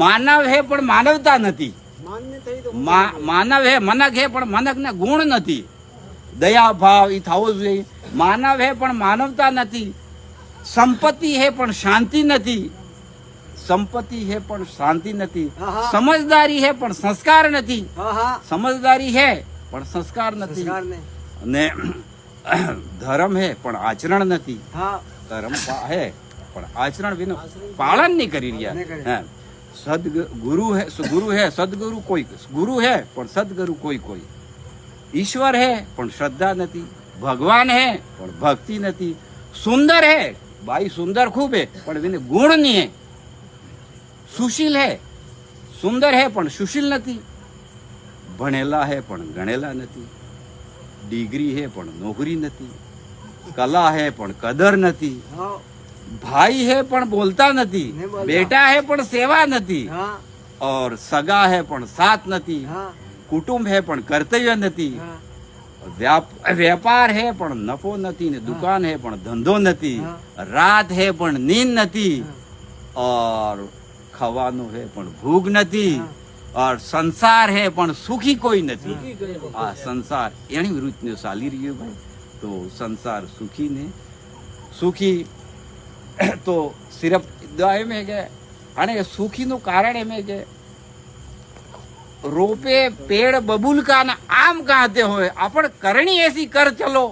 માનવ હે પણ માનવતા નથી, માનવ હે મનક હે પણ મનક ને ગુણ નથી, દયા ભાવ એ થવો જોઈએ. માનવ હે પણ માનવતા નથી, સંપત્તિ હે પણ શાંતિ નથી, સંપત્તિ હે પણ શાંતિ નથી, સમજદારી હે પણ સંસ્કાર નથી, સમજદારી હે પણ સંસ્કાર નથી, અને ધર્મ હે પણ આચરણ નથી, ધર્મ હે પણ આચરણ વિના પાલન નહીં કરી રહ્યા. સદગુરુ હે સદગુરુ કોઈ, ગુરુ હે પણ સદગુરુ કોઈ કોઈ, ઈશ્વર હે પણ શ્રદ્ધા નથી, ભગવાન હે પણ ભક્તિ નથી, સુંદર હે ભાઈ સુંદર ખૂબ હે પણ વિને ગુણ નહીં હે, સુશીલ હે સુંદર હે પણ સુશીલ નથી, ભણેલા હે પણ ગણેલા નથી, ડિગ્રી હે પણ નોકરી નથી, કલા હે પણ કદર નથી, ભાઈ હે પણ બોલતા નથી, બેટા હે પણ સેવા નથી, और સગા હે પણ સાથ નથી, કુટુંબ હે પણ કર્તવ્ય નથી, વેપાર હે પણ નફો નથી ને દુકાન હે પણ ધંધો નથી, રાત હે પણ નીંદ નથી, और ખાવાનું હે પણ ભૂખ નથી, और સંસાર હે પણ સુખી કોઈ નથી. આ સંસાર એની વૃત્તિઓ ચાલી રહ્યો ભાઈ. તો સંસાર સુખી ને સુખી તો સિર્ફ એમ હે કે અને સુખીનું કારણ એમ હે કે रोपे पेड़ बबूल का ना आम कहते हुए अपन करनी ऐसी कर चलो,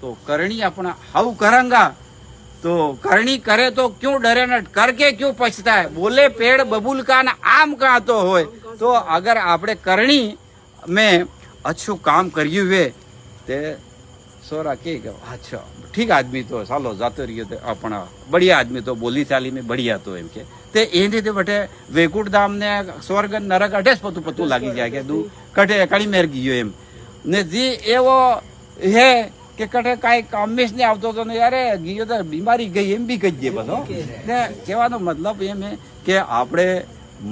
तो करनी अपना हाउ करेंगा, तो करनी करे तो क्यों डरे न, करके क्यों पछता है. बोले पेड़ बबूल का ना आम कहते हुए, तो अगर आपने करनी में अच्छो काम करिए हुए ते सोरा के अच्छा ठीक आदमी तो सालो जाते रहिए तो अपना बढ़िया आदमी तो बोली चाली में बढ़िया तो एम के ते एने ते बटे वेकुट धाम ने स्वर्ग नरक अठेस पतू लागी जाए के दू कटे कड़ी मेर गयो एम ने जी एवो है के कटे काई कामेश ने आवतो तो ने यारे गयो तो बीमारी गई एम भी कही दे बस. ने कहेवानो मतलब एम है के आपणे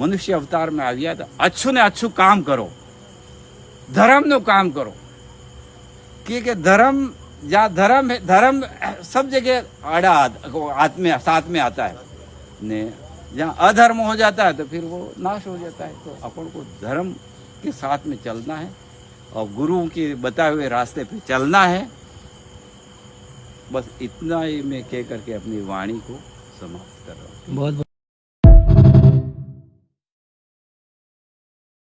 मनुष्य अवतार में आव्या तो अच्छू ने अच्छू काम करो, धर्म नो काम करो, कि धर्म या धर्म धर्म सब जगह आड़ा हाथ में साथ में आता है ने जहाँ अधर्म हो जाता है तो फिर वो नाश हो जाता है. तो अपन को धर्म के साथ में चलना है और गुरुओं के बताए हुए रास्ते पे चलना है. बस इतना ही मैं कह करके अपनी वाणी को समाप्त कर रहा हूँ. बहुत